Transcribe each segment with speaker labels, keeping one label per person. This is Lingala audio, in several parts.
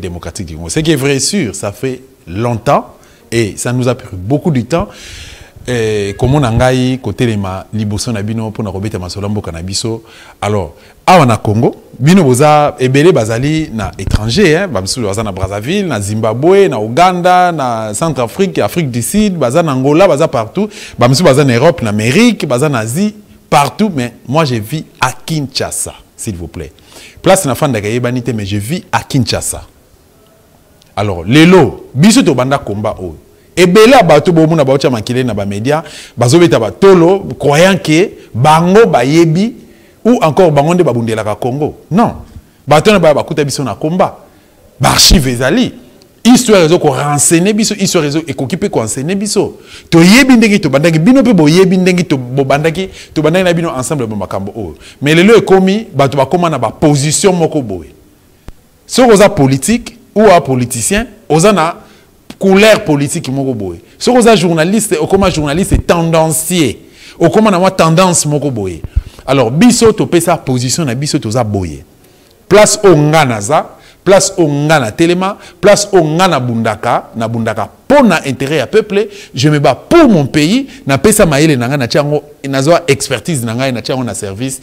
Speaker 1: démocratique du Congo. Ce qui est vrai et sûr, ça fait longtemps et ça nous a pris beaucoup de temps. Comme on a côté de ma liboso na bino pour na robeta masolambo kanabiso. Alors, awa na Congo, bino boza ebele bazali na étranger, hein, bamsu baza na Brazzaville, na Zimbabwe, na Uganda, na Centrafrique, Afrique du Sud, baza na Angola, baza partout, bamsu baza na Europe, na Amérique, baza na Asie, partout, mais moi je vis à Kinshasa, s'il vous plaît. Place na fanda kayebanite, mais je vis à Kinshasa. Alors, lelo, biso to banda combat o. Et bela bato bomu na baocha makile na ba média bazobeta ba tolo croyant que bango bayebi ou encore bango nde babundela ka Congo. Non. Bato na ba bakuta biso na combat. Ba archive ezali. Histoire ezo ko renseigner biso, histoire ezo ekokipe ko renseigner biso. To yebi ndenge to bandaki bino pe bo yebi ndenge to bandaki to bandaki na bino ensemble ba makambo o. Mais lelo ekomi bato ba koma na ba position moko boye. So oza politique ou un politicien, oza na couleur politique moko boye. Si vous êtes journaliste, ou comme journaliste tendancier, ou comme on a tendance moko boye. Alors biso to pesa position na biso to za boye. Place au nganaza, place au ngana telema, place au ngana bundaka, na bundaka pour na intérêt à peuple, je me bats pour mon pays, na pesa maele na ngana tiango, na zo expertise na ngana tiango na service.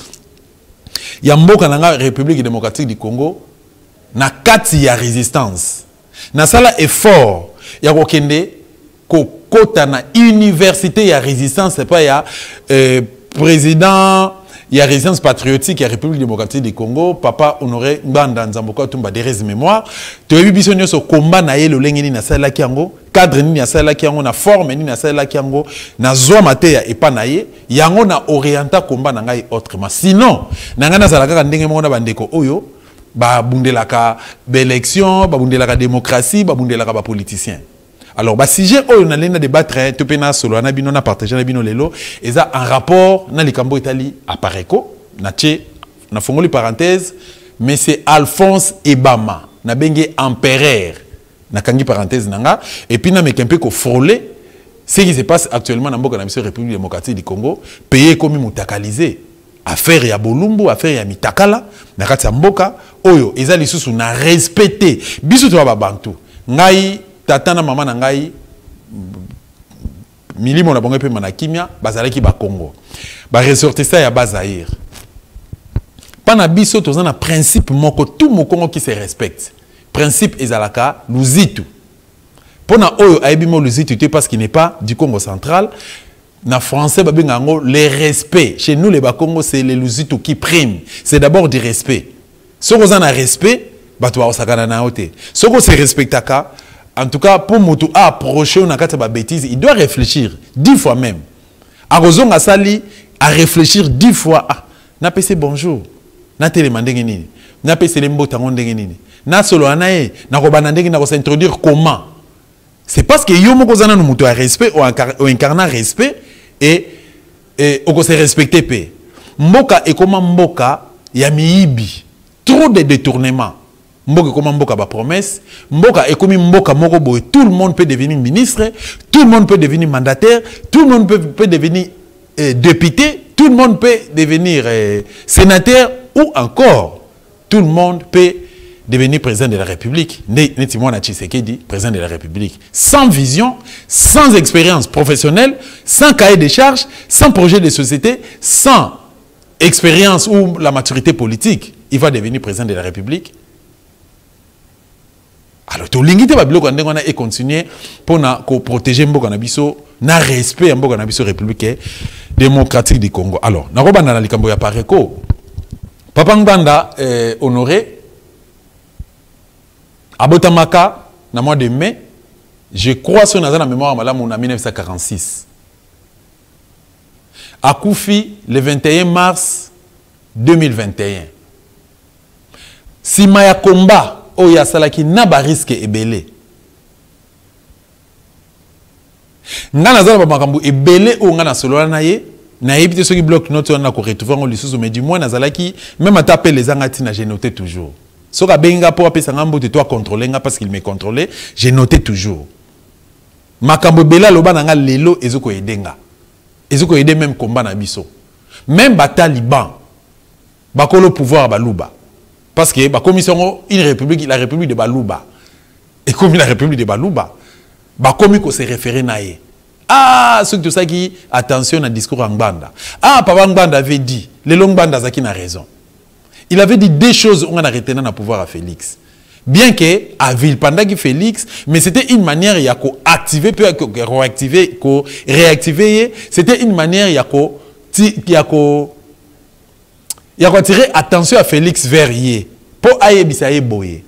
Speaker 1: Ya mboka na nga République démocratique du Congo na kati ya résistance. Na sala effort ya kokende kokota na université ya résistance, c'est pas ya président ya résistance patriotique ya République démocratique du Congo, papa Honoré Mbanda Nzamboka Tumba Derez mémoire. Toyebi biso nyoso combat na ye lo lengeni na sala kiango, cadre ni na sala kiango, na forme ni na sala kiango, na zwa mate ya epa na ye, yango na orienta combat na ngai autrement. Sinon, na ngana sala kaka ndenge mona bandeko oyo ba bundelaka l'élection, ba bundelaka démocratie, ba bundelaka ba politicien. Alors ba sujet oyo na lena débattre to pena solo na bino na partager na bino lelo eza en rapport na likambo Italie apareko na tche na fongoli parenthèse mais c'est Alphonse Ebama na bengue empereur na kangi parenthèse nanga et puis na mekempe ko frôler ce qui se passe actuellement dans mboka na biso République démocratique du Congo, pays comme mutakalisé. Affaire ya bolumbu, affaire ya mitakala, na kati ya mboka, oyo, eza lisusu na respecté. Biso to ba bantu. Ngai, tata na mama na ngai, milimo na bongo pe manakimia, bazalaki ba Congo. Ba ressortissa ya Bazaïr. Pana biso to na principe moko, tout mo Congo qui se respecte. Principe ezalaka, luzitu. Pona oyo, aibimo luzitu, parce qu'il n'est pas du Congo central. Na français, les respects. Chez nous, les Bakongo, c'est les luzitu qui priment. C'est d'abord du respect. Si on a un respect, si on se respecte, en tout cas, pour Moutou approcher une bêtise, il doit réfléchir 10 fois même. À réfléchir 10 fois. Na pese bonjour. Na télémande nini. Na pese lembo tangon nini. Na solo anae. Na robana ndengi na s'introduire comment. C'est parce que yo moko zana no Moutou a respect ou incarnant respect. Et on se respecte pe. Mboka et comment mboka ya miibi. Trop de détournements. Mboka comment mboka ba promesse. Mboka et comme mboka moko boy. Tout le monde peut devenir ministre. Tout le monde peut devenir mandataire. Tout le monde peut devenir député. Tout le monde peut devenir sénateur. Ou encore, tout le monde peut devenir président de la République. Netimona Tshisekedi, président de la République. Sans vision, sans expérience professionnelle, sans cahier de charges, sans projet de société, sans expérience ou la maturité politique, il va devenir président de la République. Alors, tout l'ingité va bloquer et continuer pour protéger Mboka Nabiso, na respect Mboka Nabiso République démocratique du Congo. Alors, na roba na likambo ya pareko. Papa Ngbanda Honoré Abotamaka, dans le mois de mai, je crois sur la mémoire en 1946. À Koufi, le 21 mars 2021. Si Maya combat, Oya Salaki n'a pas risque ebele. Ngana zala makambu ebele ou ngana solo na ye, na yebite ceux qui bloquent notre on a ko retrouver en lisusu mais du moins na zalaki même à taper les angati na j'ai noté toujours. Si tu as contrôlé, parce qu'il m'a contrôlé, j'ai noté toujours. Makambo bela loba nanga lelo ezoko edenga. Ezoko ede même combat na biso. Même ba taliban bakolo pouvoir baluba. Parce que ba commission une république, la république de baluba. Et comme la République de Baluba, comme il se référer naé. Ah, ce que tout ça qui attention à discours en banda. Ah, Papa Ngbanda avait dit, les longs bandes Zaki n'a raison. Il avait dit des choses on a retenu dans le pouvoir à Félix. Bien que à Villepanda Félix, mais c'était une manière il y a activer puis réactiver, c'était une manière il y a tirer attention à Félix vers yé pour ayebisaye boye.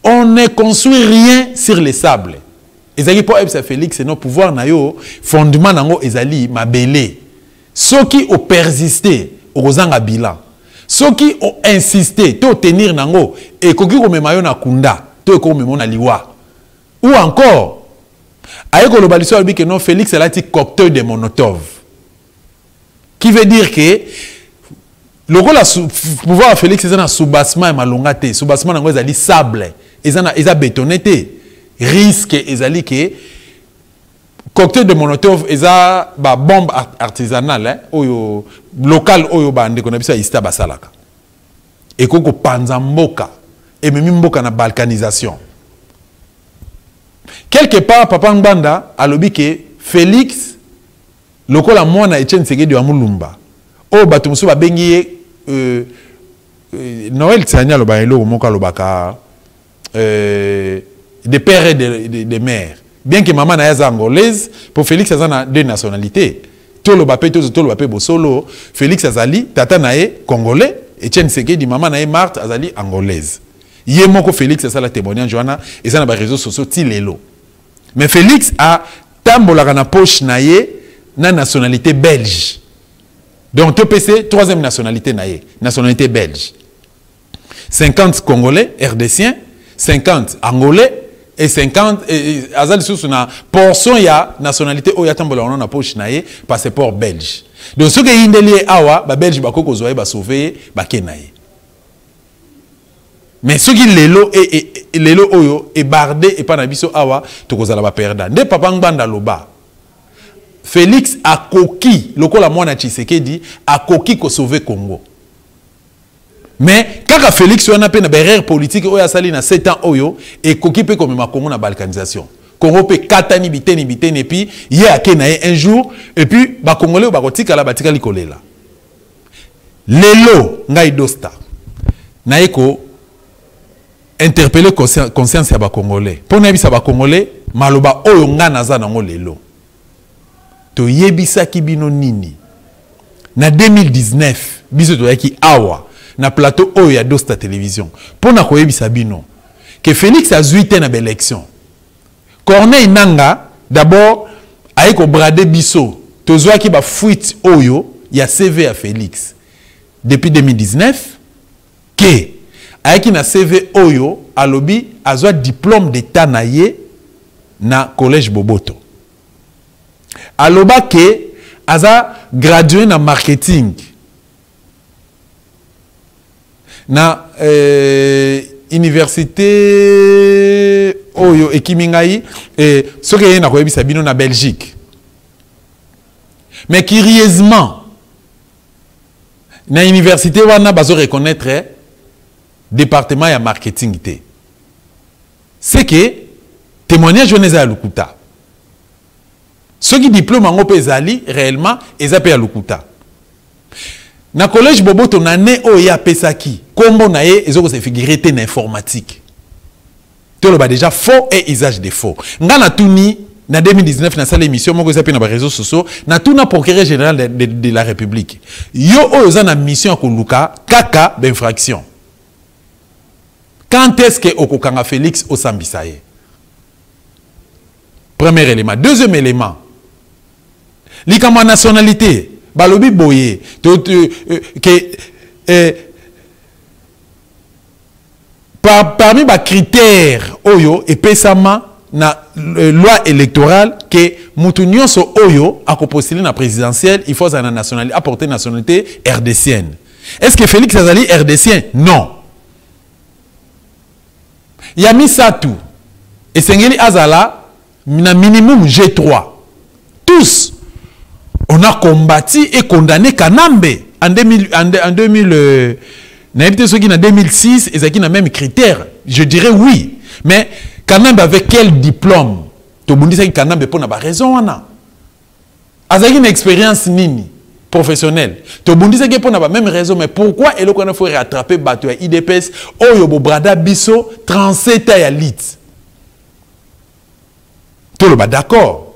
Speaker 1: On ne construit rien sur les sables. Ezali pour ayebisaye Félix c'est nos pouvoirs na yo fondement nango ezali mabele. Ceux qui ont persisté au zanga bilan. Ceux qui ont insisté to tenir nango et koki ko memayo na kunda to ko memo na liwa. Ou encore ayeko lo baliso albi que non Félix est lati cocktail de Molotov. Qui veut dire que le rôle pouvoir à Félix c'est un soubassement et malongate, soubassement nango ezali sable, eza bétonné risque ezali que cocktail de Molotov eza ba bombe artisanale oyo local oyo ba ndeko na bisa ista basalaka. Et koko panza mboka et même mboka na balkanisation. Quelque part Papa Ngbanda a lobi que Félix lokola mwana Etienne Tshisekedi wa Mulumba. O batu musu ba bengi Noël Tsanya lo ba elo moka lo baka des pères et des mères. Bien que maman na yaza angolaise, pour Félix a deux nationalités. Tolo bapé bosolo, Félix azali tata nae congolais, Etienne Tshisekedi maman nae Marthe azali angolaise. Yemoko Félix ça la témoignage Joana et ça na ba réseaux sociaux ti lelo. Mais Félix a tambola na poche nae na nationalité belge. Donc TPC troisième nationalité nae, nationalité belge. 50 congolais RDCiens, 50 angolais et 50 azali sous na portion ya nationalité o ya tambola on na poche nae passeport belge. Donc ce que indeli awa ba belge ba koko zoé ba sauver ba kenaye. Mais ce qui lelo et lelo oyo et bardé et pas na biso awa to kozala ba perda. Nde Papa Ngbanda loba. Félix a koki lokola mwana Tshisekedi a koki ko sauver Congo. Mais quand Félix on a pe na barrière politique oyo asali na 7 ans oyo et koki pe comme ma Congo na balkanisation. Congo pe katani biteni et puis yé akenaye un jour et puis ba congolais ba kotika la batika likolela. Lelo ngai dosta. Na eko interpeller conscience ya ba congolais. Pour na bisa ba congolais maloba oyo nga naza nango lelo. To yebisa ki bino nini. Na 2019 biso to yaki awa na plateau oyo ya Dosta Télévision pour na koyebisa bino que Félix a 8 ans na élection. Corneille Nanga d'abord aiko brade biso tozwa ki ba fuite oyo ya CV à Félix depuis 2019 que aiki na CV oyo alobi azwa diplôme d'état na ye na collège Boboto. Aloba que aza gradué na marketing na université oyo ekimingai ce que na koyebisa bino na Belgique. Mais curieusement na université wana bazo reconnaître département ya marketing té. C'est que témoignage oneza ya Lukuta. Ceux qui diplôment en Opezali réellement ezape ya Lukuta. Na collège Boboto na ne oya pesaki kombo na ye ezoko se figurer en informatique. Tolo ba déjà faux et usage de faux. Nga na tuni na 2019 na salle émission moko ezape na ba réseaux sociaux na tuna procureur général de la République. Yo oza na mission ko luka kaka d'infraction. Quand est-ce que okokanga Félix Osambisaye? Premier élément. Deuxième élément. Likama nationalité balobi boye parmi les critères oyo et pesama na loi électorale que mutunyo so oyo a postuler na présidentielle il faut na nationalité apporter nationalité RDCienne. Est-ce que Félix Azali RDCien? Non. Yami Satou et Sengeli Azala na minimum G3. Tous on a combattu et condamné Kanambe en 2006 et qui n'a même critère. Je dirais oui. Mais Kanambe avec quel diplôme? To bundisa Kanambe pour na ba raison wana. Azaki une expérience nini professionnelle. To bundisa ke pour na ba même raison, mais pourquoi et le qu'on faut rattraper bato ya IDPS oyo bo brada biso 37 ya lit. To le ba d'accord.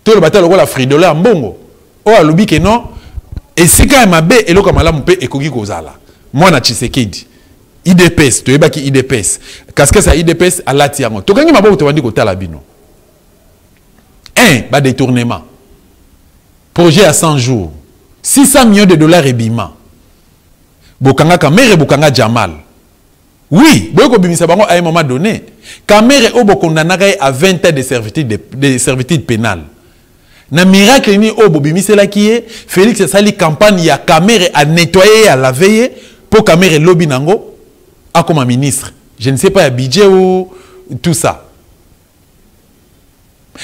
Speaker 1: To le ba ta lokola fridola mbongo. O alobi ke non et si ka mabe et le ko malamu pe ekoki kozala. Moi na Tshisekedi. IDPS, tu es qui IDPS. Qu'est-ce que ça IDPS à la tiango? Tu connais ma boue, tu vas dire que tu as la bino. Un, détournement. Projet à 100 jours. 600 millions de dollars et bima. Bokanga Kamere, Bokanga Jamal. Oui, Boko Bimisa Bango à un moment donné. Kamere Obo condamné à 20 ans de servitude pénale. Na miracle ni Obo Bimisa la qui est Félix Sali campagne ya Kamere à nettoyer, à laver pour Kamere lobby nango. Comme un ministre, je ne sais pas, un budget ou tout ça.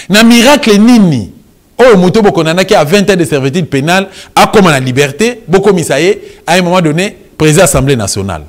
Speaker 1: Na miracle nini, oh, Mouto Bokonana qui a 20 ans de servitude pénale, a comme la liberté, Boko Misaye, à un moment donné, président de l'Assemblée nationale.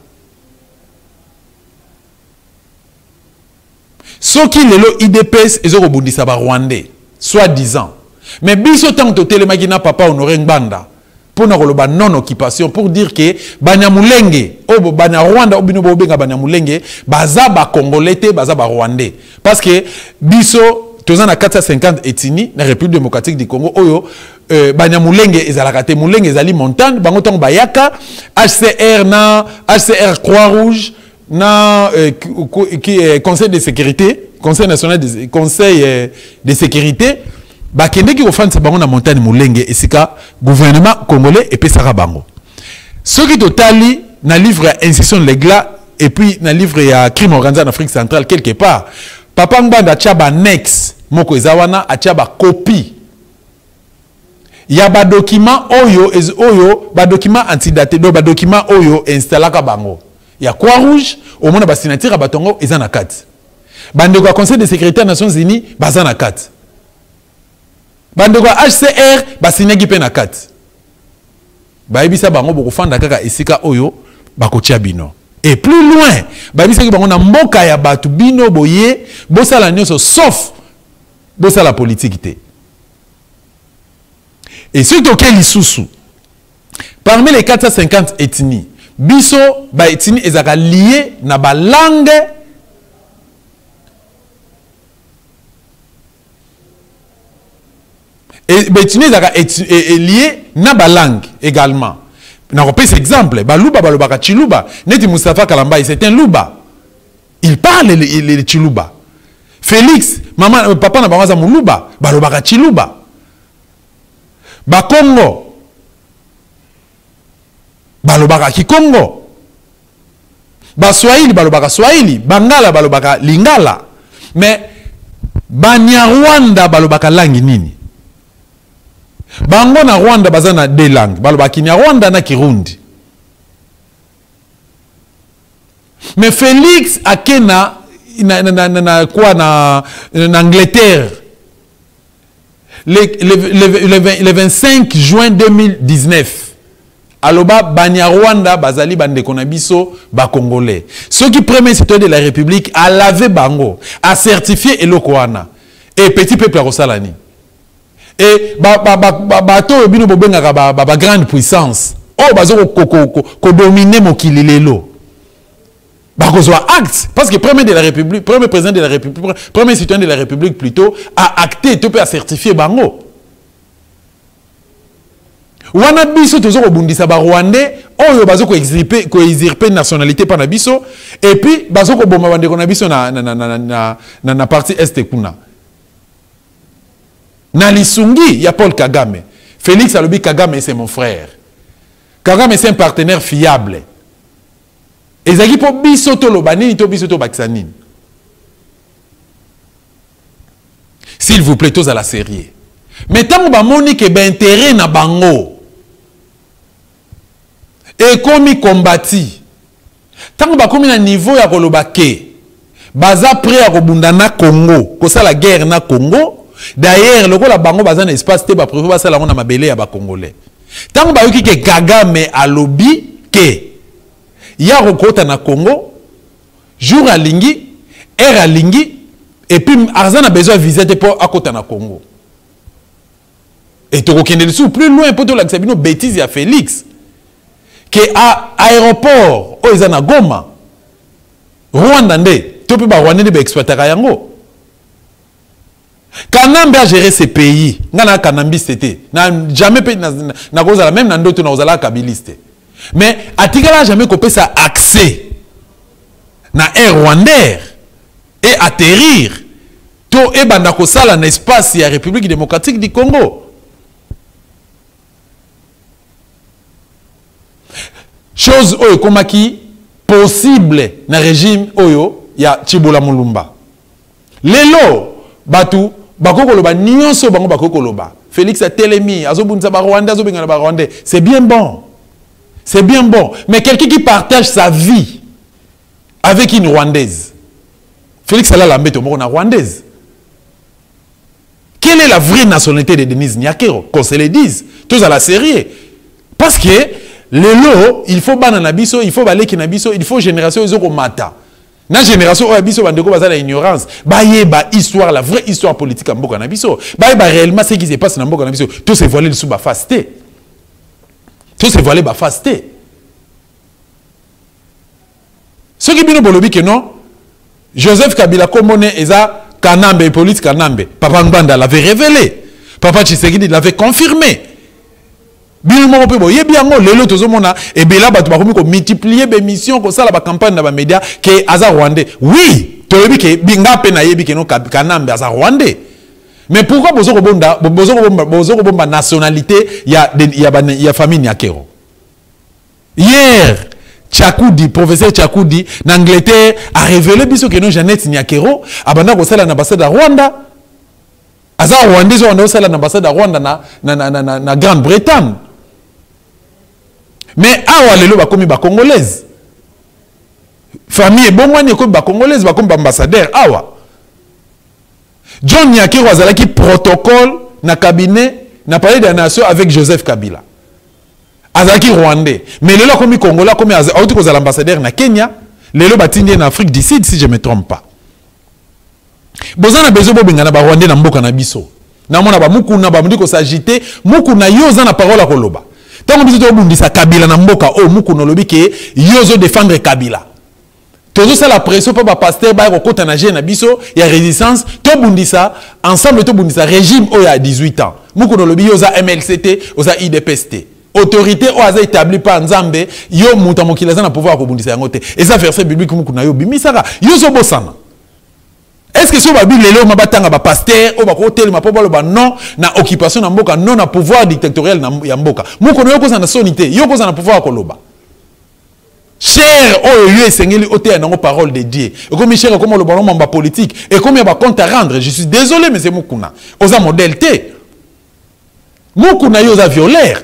Speaker 1: Ce qui est le IDPS, ils ont rebondi ça Rwandais, soi-disant. Mais biso tant que Télémagina Papa Honoré Ngbanda, pour na non-occupation, pour dire que Banyamulenge, ou Banya Rwanda, ou Binobo Benga Banyamulenge, baza ba Congolais, baza ba Rwandais. Parce que biso, tous en a 450 ethnies, la République démocratique du Congo, oyo, Banyamulenge, ezalakate, Mulenge, ezali montagne, bangotan bayaka, HCR Croix-Rouge, na Conseil de sécurité, Conseil national de Conseil de sécurité, bakende ki ofante bango na montagne Mulenge esika gouvernement congolais et pesara bango. Ce qui totali na livre ya institution légale et puis na livre ya crime organisé en Afrique centrale quelque part. Papa Ngbanda tchaba nex moko ezawana atchaba copie. Ya ba document oyo ba document antidaté do ba document oyo installaka bango. Ya Croix-Rouge au mona ba signature batongo ezana kati. Bandeko Conseil de sécurité des Nations Unies bazana kati. Bandeko HCR basinyaki pe na kati. Baibisa bango bokufanda kaka esika oyo bakotia bino. Et plus loin, baibisa ki bango na mboka ya batu bino boye bosala nyonso sauf bosala politique te. Et surtout que lisusu parmi les 450 ethnies, biso ba ethnie ezaka lié na ba langue et Bétini est lié na ba langue également. On a repris cet exemple. Baluba balobaka Chiluba. Neti Moustapha Kalamba, c'est un Luba. Il parle le Chiluba. Félix, maman, papa na bangaza Muluba, balobaka Chiluba. Ba Congo, balobaka Kikongo. Ba Swahili balobaka Swahili. Bangala balobaka Lingala. Mais Banyarwanda balobaka langue nini? Bango na Rwanda bazana deux langues. Baloba Kinyarwanda na Kirundi. Mais Félix akena en Angleterre le 25 juin 2019. Aloba Banyarwanda bazali bandeko na biso ba Congolais. Ceux qui premier citoyen de la République a lavé bango, a certifié Elokoana et petit peuple Rosalani. Et bato bino bobengaka ba grande puissance. Oh bazo ko dominer mokili lelo. Ba kozwa acte parce que premier de la République, premier président de la République, premier citoyen de la République plutôt a acté tout peut a certifié bango. Wana biso tozo ko bundisa ba Rwandais oyo bazo ko extirper nationalité pa na biso et puis bazo ko bomba bande ko na biso na partie est kuna. Nalisungi, il y a Paul Kagame. Félix Alobi Kagame, c'est mon frère. Kagame, c'est un partenaire fiable. Et Zagi po bisoto lobani, to bisoto baksanine. S'il vous plaît, tous à la série. Mais tant que moni ke ben intérêt na bango. Et comme combattu. Tant que comme na niveau ya kolobake. Baza prêt à kobundana Congo. Kosa la guerre na Congo. D'ailleurs, le la bango bazan espace te ba prévu ba sala na mabele ya ba congolais. Tant ba yoki ke Kagame alobi ke ya rekota na Congo jour alingi er alingi Et puis Arzan a besoin de visiter pour à côté na Congo. Et tu reconnais dessous plus loin pour tout l'accès bêtise à Félix. Que à aéroport o ezana Goma. Rwanda ndé, tu peux pas Rwanda de exploiter yango. Kanambe a géré ces pays. Ngana Kanambi c'était. Na jamais na cause la même na ndoto na ozala kabiliste. Mais Atikala n'a jamais coupé sa accès na air rwandais et atterrir to e bandako sala na espace ya République démocratique du Congo. Chose oyo komaki possible na régime oyo ya Chibola Mulumba. Lelo batu bakoko loba nyonso bango bakoko loba. Félix a telemi azobunza ba Rwanda azobengana ba Rwandais. C'est bien bon. C'est bien bon. Mais quelqu'un qui partage sa vie avec une Rwandaise. Félix Salah Lambeto, on a Rwandaise. Quelle est la vraie nationalité de Denise Nyakero? Qu'on se le dise. Tous à la série. Parce que le lot, il faut bananabiso, il faut balé kinabiso, il faut génération ezoko mata. Na génération oyabiso bandeko baza la ignorance. Baye ba histoire, la vraie histoire politique en mboka nabiso. Baye ba réellement ce qui se passe dans mboka nabiso. Tout se voilé sous ba fasté. Tout se voilé ba fasté. Ce qui bino bolobi que non, Joseph Kabila Komone eza Kanambe, police Kanambe. Papa Mbanda l'avait révélé. Papa Tshisekedi l'avait confirmé. Bino mo pe boye biango lelo tozomona et bela batu ba komi ko multiplier be mission ko sala ba campagne na ba média que aza Rwandais. Oui, tolobi que binga pe na yebi que non Kanambe aza Rwandais. Mais pourquoi bozo ko bomba nationalité ya famille Nyakero? Hier, Tchakoudi, professeur Tchakoudi, en Angleterre, a révélé que non Jeannette Nyakero, abanda ko sala l'ambassade de Rwanda. Aza Rwandais on sala l'ambassade de Rwanda na Grande-Bretagne. Mais awa lelo ba komi ba congolaise. Famille bongwani ko ba congolaise ba komi ba ambassadeur awa. John Nyakero azalaki protocole na cabinet na palais des nations avec Joseph Kabila. Azalaki rwandais. Mais lelo komi congolais komi autre que l'ambassadeur na Kenya, lelo batindi en Afrique du Sud si je me trompe pas. Bozana bezo bobengana ba rwandais na mboka na biso. Na mona ba mukuna ba mudiko s'agiter, mukuna yoza na parole koloba. Tango biso to bundisa Kabila na mboka o mukuna lobi ke yozo défendre Kabila. Tozo ça la pression pour ba pasteur ba ko kota na na biso ya résistance to bundisa ensemble to bundisa régime o ya 18 ans. Mukuna lobi yoza MLCT, oza IDPST. Autorité o aza établi par Nzambe yo muta mokila za na pouvoir ko bundisa yango te. Et ça verset biblique mukuna yo bimisaka yozo bosana. Est-ce que si on va dire les lois batanga ba pasteur o ba ko telema po balo ba non na occupation na mboka non na pouvoir dictatorial na ya mboka mukono yo ko na sonité yo ko na pouvoir ko loba cher o yo esengeli o te na parole de Dieu et comme cher comme le ballon mamba politique et comme il y a compte à rendre je suis désolé mais c'est mukuna oza modèle té mukuna yo za violaire.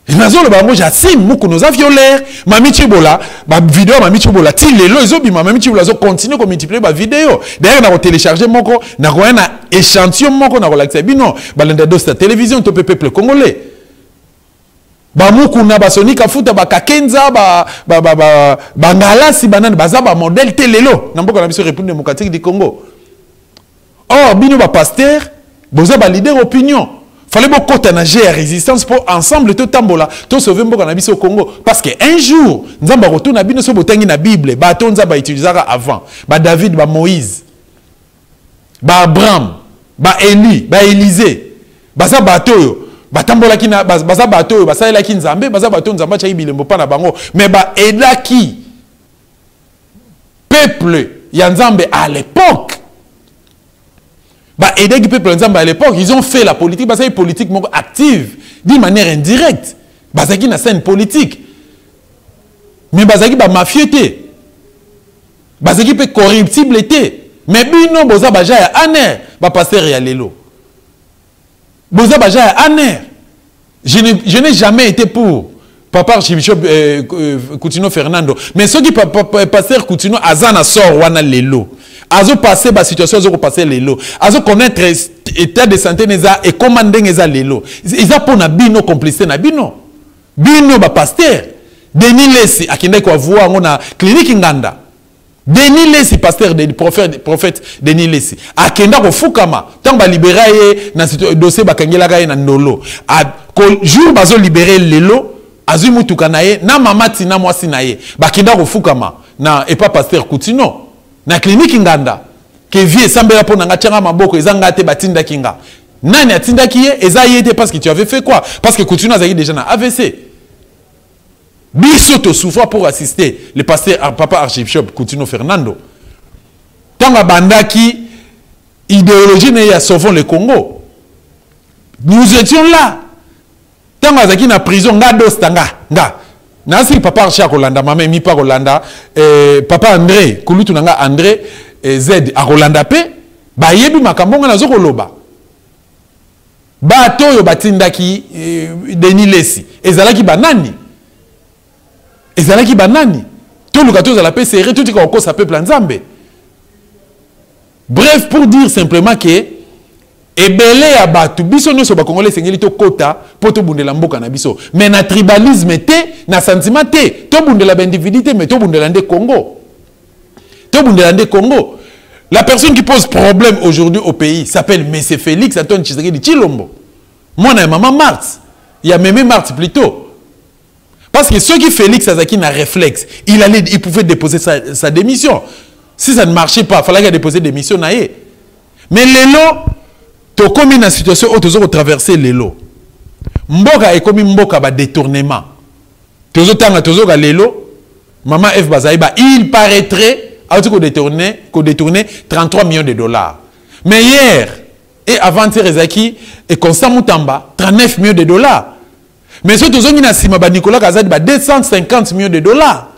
Speaker 1: Nazo le bango j'assume mukuna oza violaire mami chibola ba vidéo mami chibola ti lelo ezobi mami chibola zo continuer ko multiplier ba vidéo d'ailleurs na ko télécharger moko na ko na échantillon moko na ko l'accès bino balenda do sta télévision to peuple congolais ba mukuna ba sonika futa ba kakenza ba ngalasi banane baza ba modèle telelo na mboka na biso République démocratique du Congo. Or bino ba pasteur boza ba leader opinion. Fallait beaucoup tanager à résistance pour ensemble tout tambola tout sauver mboka na biso au Congo parce que un jour nzamba retourna bino so botangi na Bible ba tonza ba utilisera avant ba David ba Moïse ba Abraham ba Élie ba Élisée baza bato ba tambola kina baza bato ba salela ki nzambe baza bato nzamba cha bilembo pa na bango mais ba edaki peuple ya nzambe à l'époque. Bah, et des peuples à l'époque, ils ont fait la politique, bah, c'est une politique active, d'une manière indirecte. Bah, c'est une scène politique. Mais bah, c'est une mafieuté. Bah, c'est une corruptibilité. Mais bino, boza baja ya aner, bah, pasteur ya lelo. Boza baja ya aner. Je n'ai jamais été pour Papa Archibishop Coutinho Fernando. Mais ceux qui pasteur Coutinho, azana sort wana lelo. Azo passer ba situation azo passer lelo azo connaître état de santé neza et commander neza lelo ils a pour na bino complicité na bino ba pasteur Denis Lesi akinde ko voir ngona clinique nganda Denis Lessi, pasteur de prophète Denis Lessi. Akenda ko fukama. Tant ba libérer na dossier bakangela ga na ndolo. Jour bazo libérer lelo, azu mutuka na ye, na mamati na mwasi na ye. Bakenda ko fukama na et pas pasteur Coutinho. Na clinique nganda. Que vie sambela po nga tianga maboko ezanga te batinda kinga. Nani atinda kiye eza yete parce que tu avais fait quoi? Parce que Coutinho azaki déjà na AVC. Bisoto souffre pour assister le pasteur papa archbishop Coutinho Fernando. Tanga bandaki idéologie ne ya sauvons le Congo. Nous étions là. Tanga zaki na prison nga dostanga nga. Nasi papa archbishop Rolanda mama mi pa Rolanda papa André kulutu nanga André Z a Rolanda pe ba yebi makambo nga nazo koloba. Ba toyo batindaki Denis Lessi ezalaki banani. Ezalaki banani. Tout le gâteau à la paix serré, tout le monde s'appelle Planzambe. Bref, pour dire simplement que ebele ya batu biso no so ba congolais sengeli to kota pour to bundela mboka na biso. Mais na tribalisme te, na sentiment te, to bundela ba individualité mais to bundela nde Congo. To bundela nde Congo. La personne qui pose problème aujourd'hui au pays s'appelle Messe Félix Antoine Tshisekedi Tshilombo. Moi na maman Marthe, il y a même Marthe plutôt. Parce que ceux qui Félix Azaki n'a réflexe, il pouvait déposer sa démission. Si ça ne marchait pas, il fallait qu'il dépose démission. Mais l'élo, tu as commis une situation où tu as traversé l'élo. Mboka est comme mboka ba détournement. Tu as l'élo, maman F Bazaïba, il paraîtrait qu'on détourné 33 millions de dollars. Mais hier, et avant-hier, Ezaki, et Constant Moutamba, 39 millions de dollars. Mais ce que Nicolas Kazadi, 250 millions de dollars.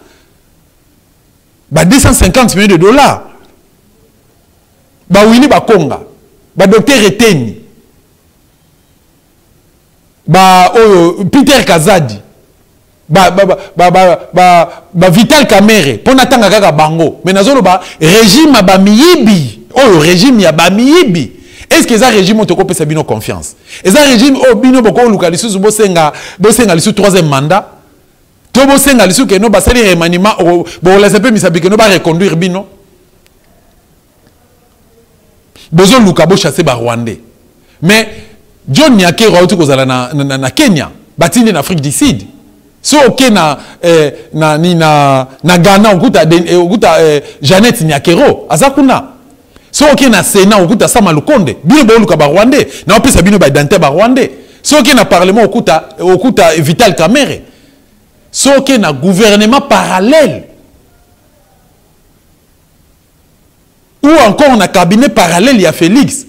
Speaker 1: 250 millions de dollars. Winnie Bakonga. Docteur Eteni. Peter Kazadi. Vital Kamere. Pour n'attendre kaka bango. Mais nous avons régime à Bamiyibi. Régime ya Bamiyibi. Est-ce que ça régime te coupe sa bino confiance? Et ça régime au bino boko lukalisu bosenga lisu troisième mandat. To bosenga lisu que no basali remaniement bo la sepe misabi que no ba reconduire bino. Bozo lukabo chasser ba Rwandais. Mais John Nyake rautu kozala na Kenya, batindi na Afrique du Sud. So ok na Ghana okuta Janet Nyakero azakuna. So ok na Sénat okuta Sama Lukonde bino boluka ba Rwandais na opesa bino ba identité ba Rwandais. So ok na parlement okuta Vital Kamere. So ok na gouvernement parallèle ou encore na cabinet parallèle il y a Félix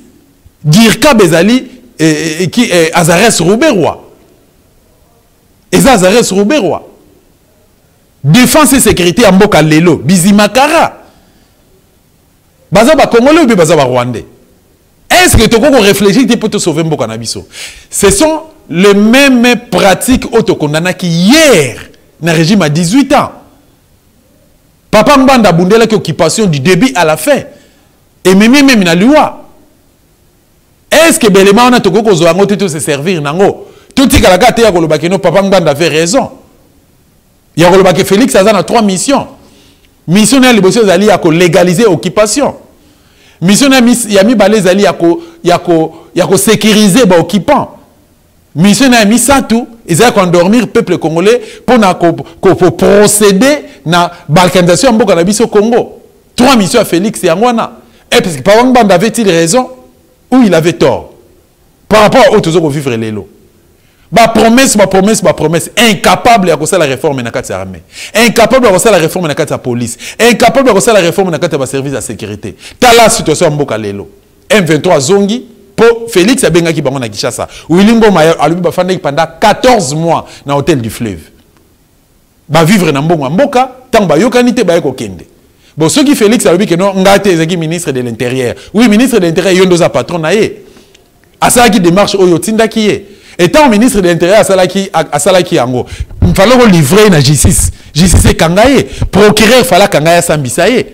Speaker 1: Dirka Bezali qui est Azares Rouberwa. Et Azares Rouberwa. Défense et sécurité en Mboka Lelo Bizimakara. Baza ba Congolais ou baza ba Rwandais? Est-ce que tu peux réfléchir pour te sauver Mboka Nabiso? Ce sont les mêmes pratiques autocondamnées qui hier, dans le régime à 18 ans. Papa Mbanda Bundela qui occupation du début à la fin. Et même na loi. Est-ce que Belema on a toko ko zoango tout se servir nango? Tout ti kala kate ya koloba que no Papa Mbanda avait raison. Ya koloba que Félix a 3 missions. Mission na liboso zali ya ko légaliser occupation. Mission na yami balé zali ya ko sécuriser ba occupant. Mission na mi satu ezali ko endormir peuple congolais pour procéder na balkanisation mboka na biso Congo. 3 missions à Félix et Angwana. Et parce que Papa Mbanda avait-il raison ou il avait tort par rapport aux autres vivre les lots. Ma promesse, incapable à causer la réforme dans la armée, incapable à causer la réforme dans la police, incapable à causer la réforme dans le service de sécurité. T'as la situation en Mboka Lelo. M23 Zongi, pour Félix Abengaki Bango na Kinshasa. Wilimbo Mayo a lui bafandé pendant 14 mois dans l'hôtel du fleuve. Ba vivre dans Mboka, tant ba yokanité ba ekokende. Bon, ceux qui Félix a dit que non, ngate ezaki ministre de l'Intérieur. Oui, ministre de l'Intérieur yondoza patron na ye. Asala qui démarche oyo tinda ki ye. Étant ministre de l'Intérieur à Salaki Yango, il fallait livrer la justice. Justice est kangaye. Procureur fallait kangaye sambisaye.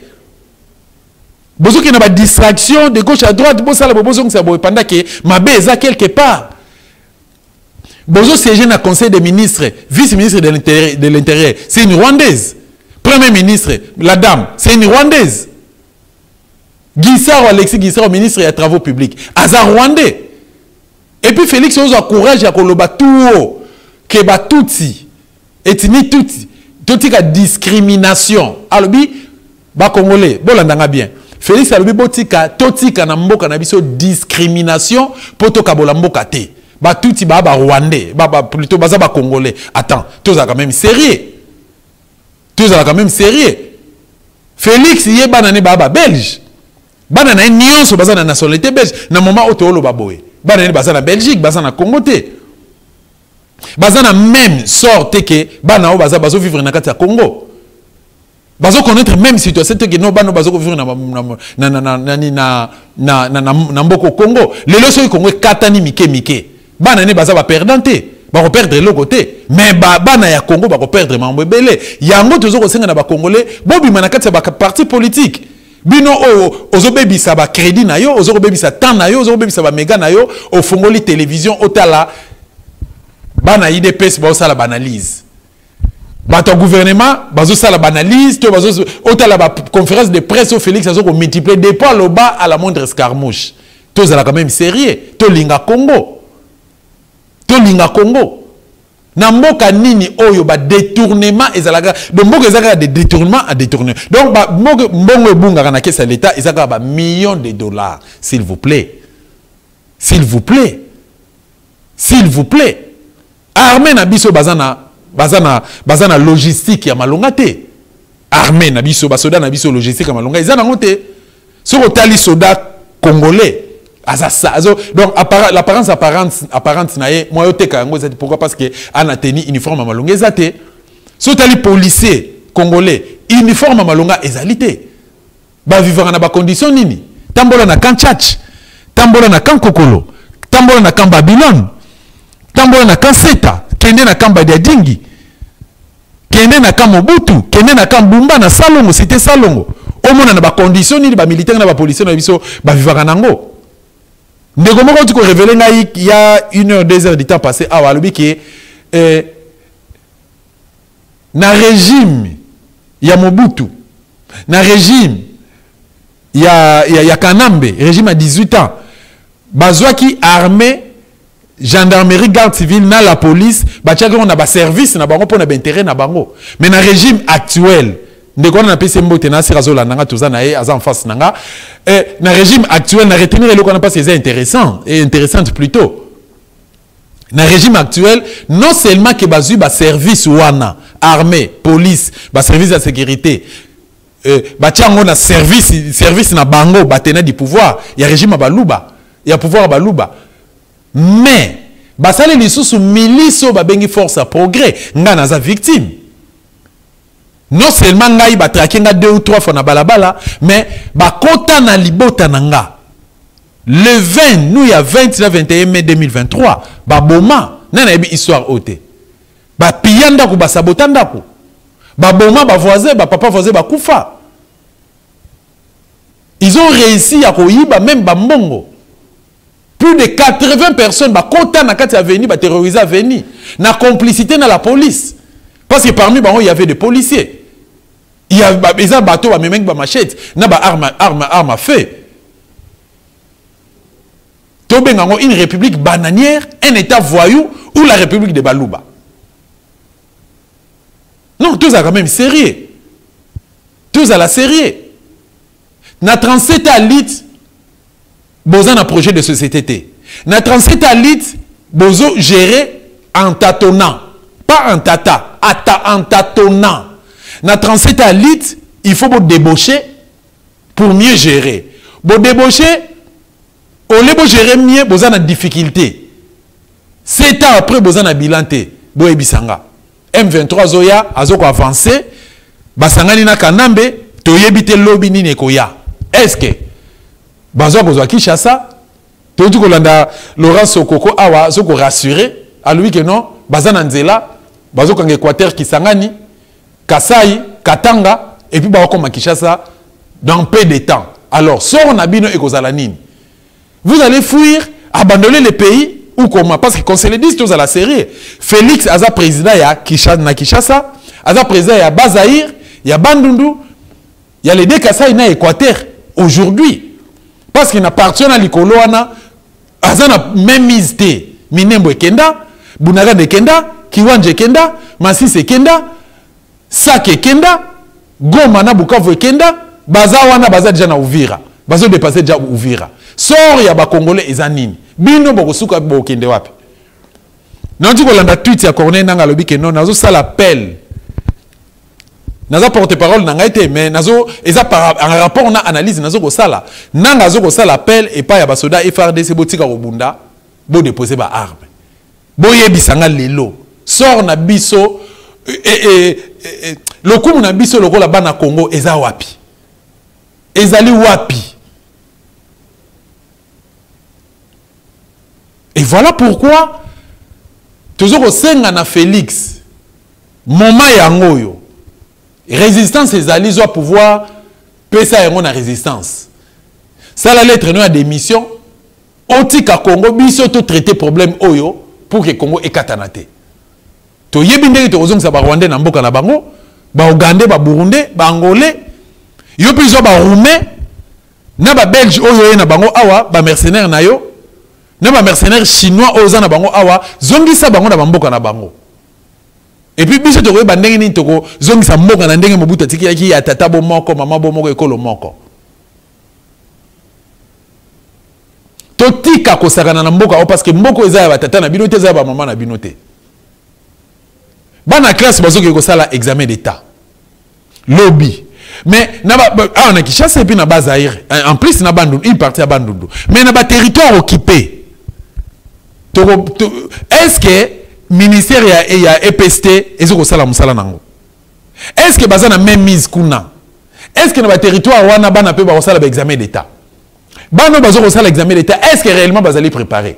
Speaker 1: Bozo qui n'a pas de distraction de gauche à droite, bozo la bozo qui s'aboye pendant que ma beza quelque part. Bozo siège dans le conseil des ministres, vice-ministre de l'Intérieur. C'est une Rwandaise. Premier ministre, la dame, c'est une Rwandaise. Guissaro, Alexis Guissaro, ministre des Travaux publics. Aza Rwandais. Et puis Félix a courage à koloba tout que ba touti ethnie touti ka discrimination. Alobi ba congolais, bolandanga bien. Félix alobi botika totika na mboka na biso discrimination poto ka bolamboka te. Ba touti ba Rwandais, plutôt baza ba congolais. Attends, tous a quand même sérieux. Tous a quand même sérieux. Félix yé banane ba belge. Banane nyonso baza na nationalité belge na moment otolo baboye. Banane baza na Belgique, baza na Congo te. Baza na même sorte que bana o bazo vivre na kati ya Congo. Bazo connaître même situation que no bano bazo vivre na mboko Congo. Le loso Congo katani mike. Banane baza ba perdante. Ba ko perdre le côté. Mais bana ya Congo ba ko perdre mambo belé. Yango tozo ko senga na ba congolais, bobi manakati ya ba parti politique. Bino ozo bebisa ba crédit na yo, ozo bebisa temps na yo, ozo bebisa ba méga na yo, au fongoli télévision otala bana IDPS ba osala banalise. Bato gouvernement bazo sala banalise, to bazo otala ba conférence de presse au Félix azo ko multiplier des poids le bas à la moindre escarmouche. To zala quand même sérieux, to linga Congo. To linga Congo. Na mboka nini oyo ba détournement ezalaka donc mboka ezalaka de détournement à détournement donc ba mbongo ebunga na kesa l'état ezalaka ba millions de dollars s'il vous plaît armée na biso bazana logistique ya malonga te armée na biso basoda na biso logistique ya malonga ezana ngote soko tali soda congolais. Donc, l'apparence apparente, moi, pourquoi? Parce que a tenu uniforme à malonga ezate. Si tu as les policiers congolais, uniforme à malonga ezalité. Ba vivre dans conditions nini. Tambola na kan Tchatch, tambola na kan Kokolo, tambola na kan Babylone, tambola na kan Seta, kende na kan Badiadingi, kende na kan Mobutu, kende na kan Bumba na Salongo, c'était Salongo. Au moins na ba conditions nini, ba militaires na ba policiers na biso, ba vivre nango. Ndeko moko tu ko révéler ngai il y a 1 heure 2 heures du temps passé à Walobi qui na régime ya Mobutu na régime ya Kanambe régime à 18 ans bazwaki armée gendarmerie garde civile na la police batiaka on a ba service na bango pona ba intérêt na bango mais na régime actuel ndeko na pese mbote na sirazola nanga tozana e aza en face nanga na régime actuel na retenir le qu'on a pas c'est intéressant et intéressante plutôt na régime actuel non seulement que bazu ba service wana armée police ba service de sécurité batiango na service na bango batena du pouvoir ya régime baluba ya pouvoir baluba mais basale lisusu milice ba bengi force à progrès ngana za victime. Non seulement ngai ba traquer nga 2 ou 3 fois na balabala, mais ba kota na libota nanga. Le 20, nous il y a 21 mai 2023, ba boma, nana ebi histoire ote. Ba piyanda ku ba sabotanda ku. Ba boma ba voisin, ba papa voisin ba kufa. Ils ont réussi à koyiba même ba mbongo. Plus de 80 personnes ba kota na kati avenue ba terroriser avenue. Na complicité na la police. Parce que parmi eux, il y avait des policiers. Il y a des bateaux, des machettes, des armes à feu. Une république bananière, un état voyou ou la république de Balouba. Non, tous à quand même sérieux. Tous à la sérieux. Na 37 à lit, bozo un projet de société. Na 37 à lit, bozo gérer en tâtonnant. Pas en tata, en tâtonnant. Na 37 à lit, il faut débaucher pour mieux gérer. Pour débaucher, au lieu de gérer mieux, vous avez des difficultés. 7 ans après, vous avez bilanté. Vous avez bisanga. M23 Zoya, azoko avancé. Basangani na Kanambe, toyebite lobby ni nekoya. Est-ce que bazoko zo Kinshasa, to tu kolanda Laurent Sokoko awa zoko rassurer à lui que non, bazana nzela, bazoko en Équateur Kisangani, Kasai, Katanga et puis bazoko Kinshasa dans peu de temps. Alors, sort nabino et kozalanine. Vous allez fuir, abandonner le pays ou comment? Parce que qu'on se le dise tous à la série. Félix Aza président ya Kinshasa, Aza président ya Bazaïr il y a Bandundu, il y a les deux Kassai na Équateur aujourd'hui. Parce qu'il appartient à l'Ikoloana, Azana même mise te, Minembo Kenda, Bunaga de Kenda, Kiwanje Kenda, Masisi Kenda, Sake Kenda, Goma na Bukavu Kenda, Baza wana baza déjà na Uvira. Baza dépassé déjà Uvira. Sort ya ba Congolais ezanini. Bino boko suka bo kende wapi. Nanti ko landa tweet ya Corneille nanga lobi ke non nazo sala appel. Nazo porte-parole nanga été mais nazo eza par en rapport na analyse nazo ko sala. Nanga zo ko sala appel et pas ya ba soda FRDC botika robunda bo déposer ba arme. Bo yebisanga lelo. Sort na biso lokumu na biso lokola bana Congo eza wapi. Ezali wapi. Et voilà pourquoi toujours au senga na Félix moment yangoyo résistance ezali zo pouvoir pesa yango na résistance. Ça la lettre no ya démission otika Congo biso to traiter problème oyo pour que Congo ekatanate. To yebi ndenge to ozongisa ba Rwandais na mboka na bango, ba Ougandais, ba Burundais, ba Angolais, yo piso ba Roumains, na ba Belge oyo na bango awa, ba mercenaires na yo, na ba mercenaires chinois oyo na bango awa, zongisa bango na mboka na bango. Et puis biso to ba ndenge ni toko zongisa mboka na ndenge Mobutu atiki ya tata bo moko, mama bo moko ekolo moko. To tika ko sakana na mboka o parce que mboko eza ya tata na binote eza ya ba mama na binote. Bana classe bazo ke ko sala examen d'état. Lobby. Mais on a Kinshasa et puis na Bazaïre. En plus na Bandundu, une partie à Bandundu. Mais na ba territoire occupé. Est-ce que ministère ya EPST ezo ko sala musala nango? Est-ce que bazana même mise kuna? Est-ce que na ba territoire wana bana pe ba ko sala ba examen d'état? Bano bazo ko sala examen d'état, est-ce que réellement bazali préparer?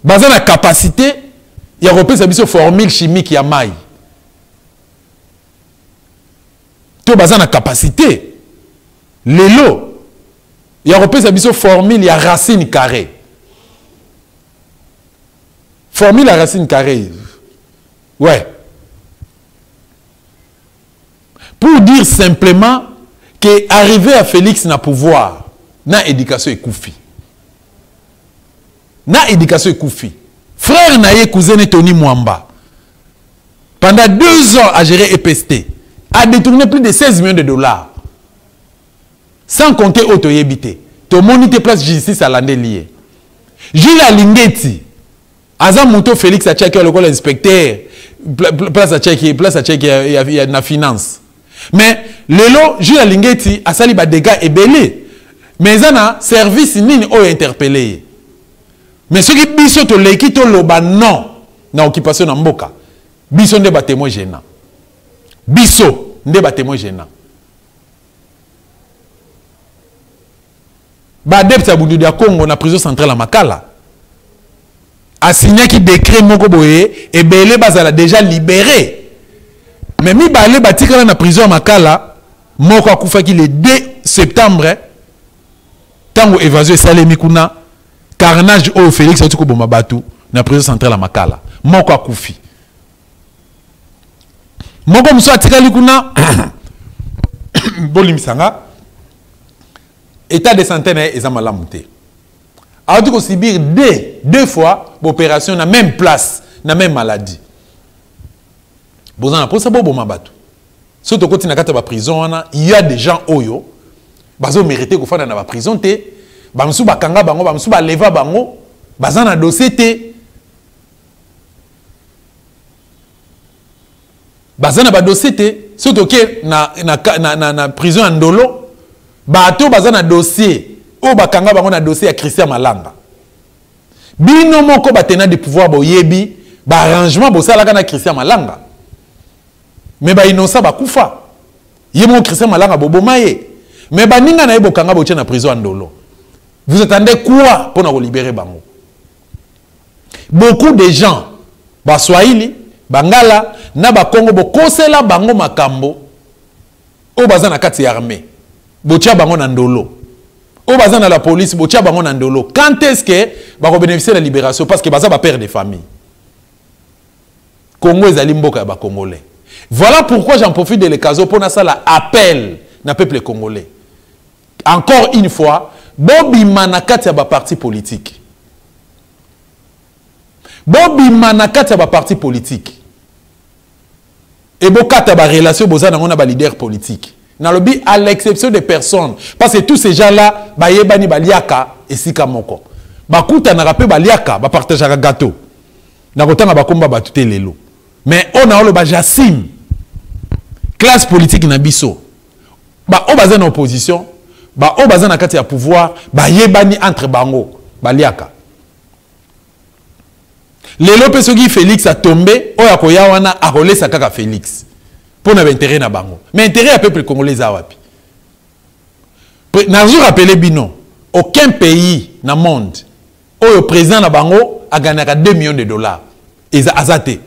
Speaker 1: Bazana capacité il y a repris sa formule chimique ya maï. To bazana capacité. Lelo. Il y a repris sa formule ya racine carrée. Formule à racine carrée. Ouais. Pour dire simplement que arriver à Félix na pouvoir, na éducation et koufi. Na éducation et koufi. Frère Naye cousin Tony Mwamba, pendant 2 ans à gérer EPST, a détourné plus de 16 millions de dollars. Sans compter Otoyebite. To monite place justice à l'année liée. Jules Alingeti, Azamuto Félix a checké le inspecteur, place à checker il y a la finance. Mais Lelo, Jules Alingeti a sali ba dégâts et belé. Mais il y a un service nini o interpellé. Mais ceux qui biso to leki to loba non na occupation na mboka biso nde ba témoin gênant biso nde ba témoin gênant ba adepte ya Bundu ya Congo na prison centrale à Makala a signé qui décret moko boye et belé bazala déjà libéré mais mi balé batikala na prison à Makala moko akufaki le 2 septembre tango évasion salemi kuna carnage au Félix Otiko Bomabatu na prison centrale à Makala. Moko akufi. Moko mso atikali kuna bolimisanga état de santé na ezamala muté. A dû subir deux fois l'opération na même place, na même maladie. Bozana pour ça Bomabatu. Surtout quand na kata ba prison il y a des gens oyo bazo mérité ko fana na ba prison té. Bamsou bakanga bango, bamsou ba leva bango, bazana dossier te. Bazana ba dossier te, surtout que na prison Ndolo, bato bazana dossier, o bakanga bango na dossier à Christian Malanga. Bino moko batena de pouvoir boyebi, ba arrangement bo sala na Christian Malanga. Mais ba innocent ba kufa. Yemo Christian Malanga bobomaye. Mais ba ninga na yebo kanga bo na prison Ndolo. Vous attendez quoi pour nous libérer bango? Beaucoup de gens, Baswahili, Bangala, Naba Congo, Bokosela bango makambo, o bazana kati armée, botia bango nandolo, o bazana la police, botia bango nandolo. Quand est-ce que va bénéficier de la libération? Parce que baza ba père de famille. Congo est alimboka ba Congolais. Voilà pourquoi j'en profite de l'occasion pour ça l'appel na peuple congolais. Encore une fois, Bobi Manakati a ba parti politique. Bobi Manakati a ba parti politique. Et Bokata ba relation bozana on a ba leader politique. Na lobby à l'exception des personnes parce que tous ces gens-là ba yebani ba liaka et sika moko. Ba kuta na rapé ba liaka ba partager un gâteau. Na kotanga ba komba ba tuté lelo. Mais on a le ba Jassim. Classe politique na biso. Ba o baza na opposition, ba o baza na kati ya pouvoir, ba yebani entre bango, ba liaka. Lelo pesoki Félix a tombé, o ya koya wana a kolesa kaka Félix. Pour na intérêt na bango. Mais intérêt à peuple congolais za wapi. Na jour rappelé bino, aucun pays na monde o le président na bango a gagné 2 millions de dollars. Eza azate.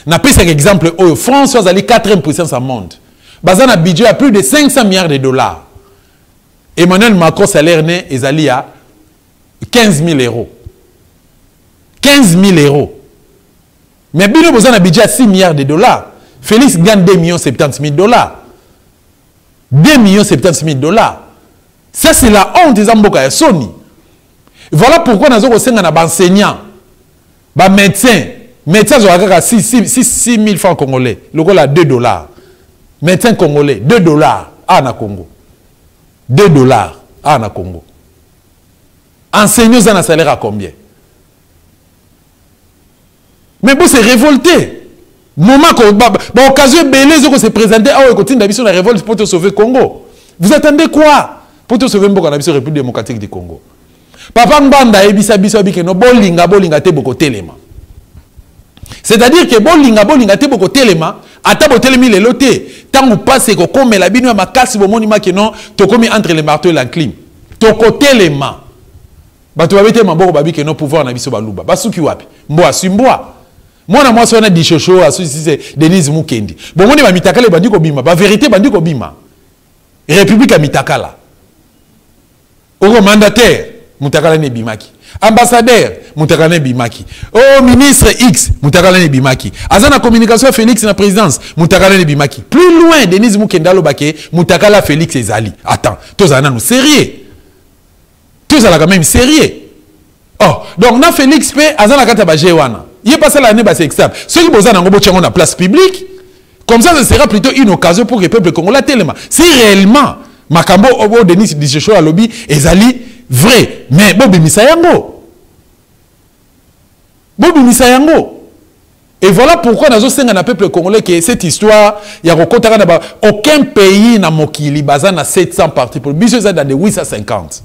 Speaker 1: Na pesa exemple o France a 4e puissance au monde. Bazan a budget à plus de 500 milliards de dollars. Emmanuel Macron salaire né ezali à 15 000 euros. 15 000 euros. Mais bino bazan a budget à 6 milliards de dollars. Félix gagne 2 millions 70 000 dollars. 2 millions 70 000 dollars. Ça c'est la honte des Amboka et Sony. Voilà pourquoi nous avons un enseignant, un médecin. Médecin, je vais 6 000 francs congolais. Le gars a 2 dollars. Médecin congolais, 2 dollars à na Congo. 2 dollars à na Congo. Enseignant, ça a un salaire à combien? Mais bon, c'est révolté. Moment que, occasion belé, que se présenter, ah ouais, continue d'habiter sur la révolte pour te sauver Congo. Vous attendez quoi? Pour te sauver Mboka, la République démocratique du Congo. Papa Mbanda, ebisa biso abike no bolinga te boko telema. C'est-à-dire que bolinga te boko telema, ata bo telemi le loté, tant ou passe ko comme la bino ma casse bo monima que non, to komi entre les marteaux et l'enclume. To ko telema. Ba to babete maboko babike no pouvoir na biso baluba. Basuki wapi? Mbo asimboa. Mwana mwasi wana dishocho asusi c'est Denise Mukendi. Bon moni ba mitakala bandi ko bima, ba vérité bandi ko bima. République a mitakala. Oko mandataire Mutakala ne bimaki. Ambassadeur, Mutakala ne bimaki. Oh, ministre X, Mutakala ne bimaki. Azana communication Félix na présidence, Mutakala ne bimaki. Plus loin, Denise Mukendalo Bake, Mutakala Félix Ezali. Attends, tous en nous sérieux. Tous en quand même sérieux. Oh, donc na Félix P, Azana Kata Bajewana. Il est passé l'année, c'est acceptable. Ceux qui posent dans la place publique, comme ça, ce sera plutôt une occasion pour que le peuple congolais tellement. Si réellement, Makambo, Obo, Denis, Dishocho, à lobby, Ezali, vrai, mais Bobi Misayango. Bobi Misayango. Et voilà pourquoi nous avons un peuple congolais que cette histoire, il y a aucun pays n'a mokili bazan à 700 partis politiques. Biso dans de 850.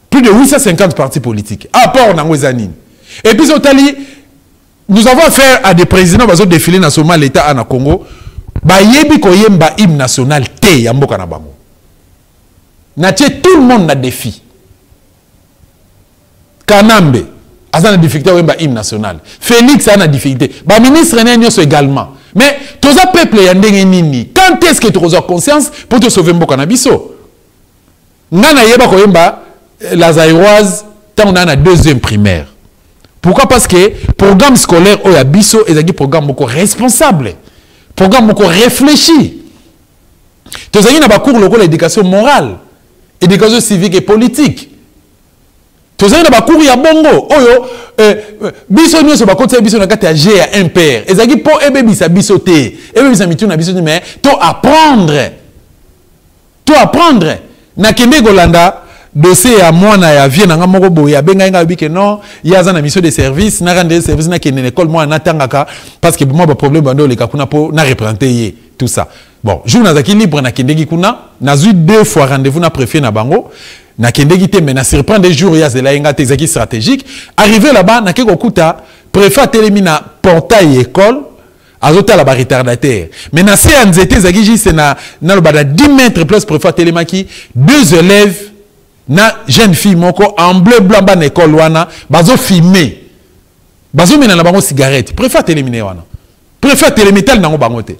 Speaker 1: Plus de 850 partis politiques. À part Nangwezanine. Et puis nous avons affaire à des présidents qui ont défilé dans l'État en Congo. Ba yebi ko yemba hymne national te ya mboka na bango. Tout le monde a défi. Kanambe, a une difficulté à hymne national. Félix a une difficulté. Le ministre Nenyo également. Mais tous les peuples nini. Quand est-ce que tu as conscience pour te sauver Mboka Nabiso? Nana yeba ko yemba la Zaïroise tant on a 2e primaire. Pourquoi? Parce que le programme scolaire au Yabiso est un programme beaucoup responsable. Programme beaucoup réfléchi. Tu as cours local l'éducation morale, éducation civique et politique. Tu as cours ya bongo. Oyo biso nyo so ba côté biso na kati ya G à impair. Ezaki po ebe bisa biso te. Ebe bisa mitu na biso mais to apprendre. To apprendre. Na kende golanda dossier à moi na ya vie na ngamoko boya benga nga bike non yaza na mission de service na rendre service na kende école moi na tangaka parce que moi ba problème bando le kakuna po na représenter tout ça. Bon, jour nazaki libre na kende kuna nazu 2 fois rendez-vous na préfet na bango na kende gite mais na surprendre des jours ya zela nga tezaki stratégique arrivé là-bas na keko kuta préfet télémina portail école azota la retardataire mais na CNZT zaki juste na le bada 10 mètres plus préfet télémaki 2 élèves na jeune fille moko en bleu blanc ban école wana bazo filmer bazo mena na bango cigarette préfet téléminé wana préfet télémitel nango bango te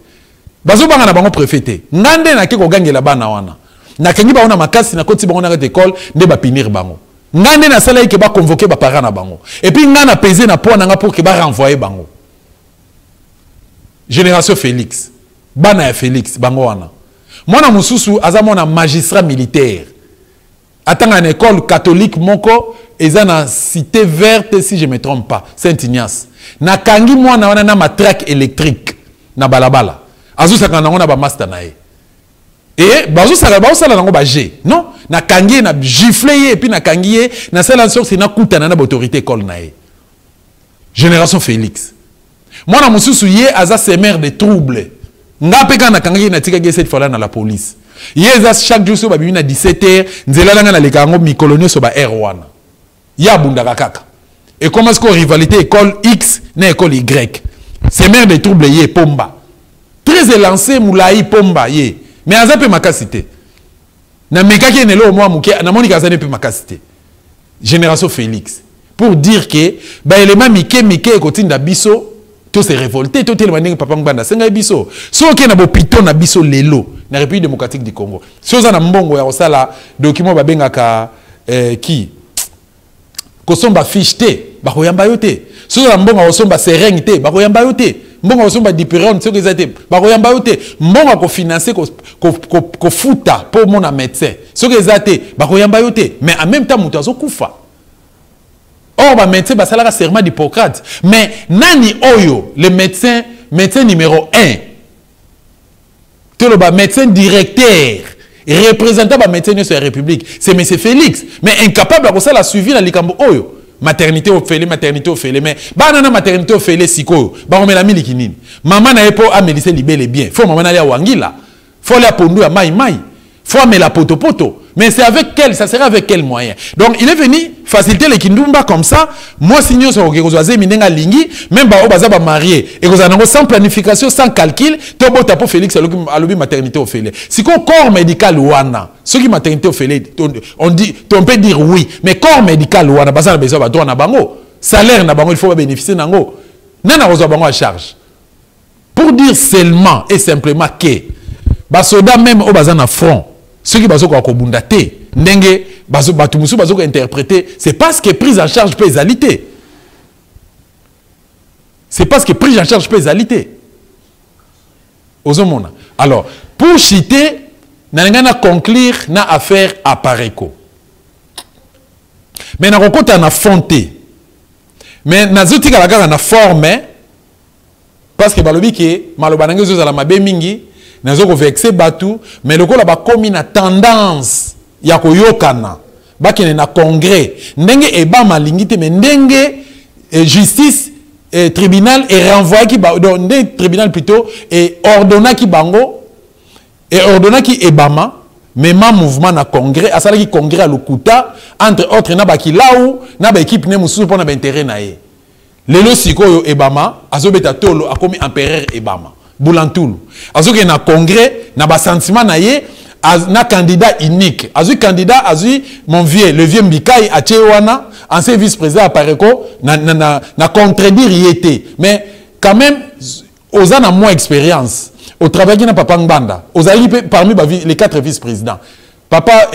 Speaker 1: bazo banga na bango préfet ngande na ke ko gangela bana wana na kengi ba ona makasi na koti bango na école nde ba pinir bango ngande na sala ke ba convoquer ba parents na bango et puis ngana peser na point nga pour que ba renvoyer bango génération Félix bana ya Félix bango wana mwana mususu aza mwana magistrat militaire atanga na école catholique moko eza na cité verte si je me trompe pas Saint-Ignace na kangi mwana wana na matraque électrique na balabala azusaka nango na ba master na ye et bazosala nango ba G non na kangi na gifler ye et puis na kangi ye na sala sorte na kutana na autorité école na ye génération Félix mwana mususu ye aza semer de troubles nga peka na kangi na tika cette fois là na la police ye za chaque jour so ba bimi na 17h nzela langa na leka ngo mikolonio so ba R1 ya bundaka kaka et comment est-ce que rivalité école X na école Y semer de troubles ye pomba très élancé moulai pomba ye mais aza pe makasité na mekaki nelo moi muke na monika za ne pe makasité génération Félix pour dire que ba élément mike kotinda biso to se révolter to tellement ndenge papa nganda senga biso so ke na bo piton na biso lelo na République démocratique du Congo so za na mbongo ya osala document ba bengaka ki kosomba fiche te ba koyamba yote so za na mbongo osomba sereng te ba koyamba yote mbongo osomba diperon so ke za te ba koyamba yote mbongo ko financer ko futa pour mon médecin so ke za te ba koyamba yote mais en même temps muto azokufa. Or, le médecin a le serment d'Hippocrate. Mais, nani oyo, le médecin numéro 1, le médecin directeur, représentant le médecin de la République, c'est M. Félix. Mais incapable de la suivi dans l'Ikambo oyo. Maternité au félé, mais, banana maternité au félé, siko, on met la milikinine. Maman n'a pas à médecin libéré bien. Faut maman aller à Wangila. Faut aller à Pondu à Maï. Faut amener la poto. Mais c'est avec quel, ça sera avec quel moyen. Donc il est venu faciliter les kindumba comme ça. Moi signons sur le minenga lingi, même ba obaza ba marié et que sans planification, sans calcul, to bota pour Félix à l'obi maternité au félé. Si qu'on corps médical ouana, ceux qui maternité au félé, on dit, on peut dire oui, mais corps médical ouana, basa na besoin ba droit na bango, salaire na bango, il faut bénéficier nango. Nana ozo bango à charge. Pour dire seulement et simplement que ba soda même obaza na front. Ceux qui bazo ko bundate ndenge bazo batumusu bazo ko interpréter c'est parce que prise en charge peut égalité. C'est parce que prise en charge peut égalité. Ozomona. Alors, pour citer na conclure na affaire à Pareko. Mais na kokota na fonté. Mais na zoti kala na forme parce que balobi ke maloba nange zo la mabe mingi nazo ko vexer batu mais lokola ba komi na tendance ya koyokana bakene na congrès ndenge ebama lingite mais ndenge justice tribunal et renvoyé qui donc tribunal plutôt et ordonna qui bango et ordonna qui ebama mais ma mouvement na congrès asala qui congrès à Lukuta entre autres na baki laou na ba équipe ne mususu pona ba intérêt na ye lelo sikoyo ebama azobeta tolo akomi empereur ebama Boulantoul. Azoke na congrès, na ba sentiment na ye, na candidat unique. Azoui candidat, azoui mon vieux, le vieux Mbikai, a Tchewana, ancien vice-président à Pareko, na contredire yété. Mais quand même, aux a moins expérience. Au travail na papa Ngbanda. Aux a parmi les 4 vice-présidents. Papa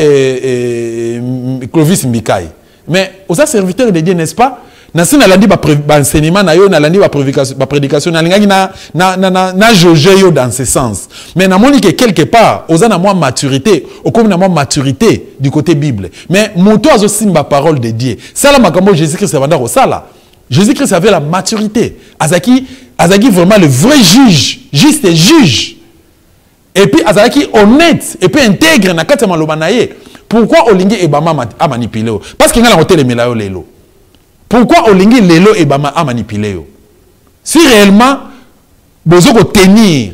Speaker 1: Clovis Mbikai. Mais aux a serviteur de Dieu, n'est-ce pas? Nasi na landi ba enseignement na yo na landi ba prédication na lingaki na joje yo dans ce sens mais na moni que quelque part oza na moi maturité au comme na moi maturité du côté Bible mais moto azo simba parole de Dieu ça la makambo Jésus-Christ vanda ko sala Jésus-Christ avait la maturité azaki vraiment le vrai juge juste juge et puis azaki honnête et puis intègre na kati maloba na ye pourquoi olingi ebama a manipuler parce que ngala hotel melayo lelo. Pourquoi Olingi Lelo et Bama a manipulé? Si réellement, vous avez tenir,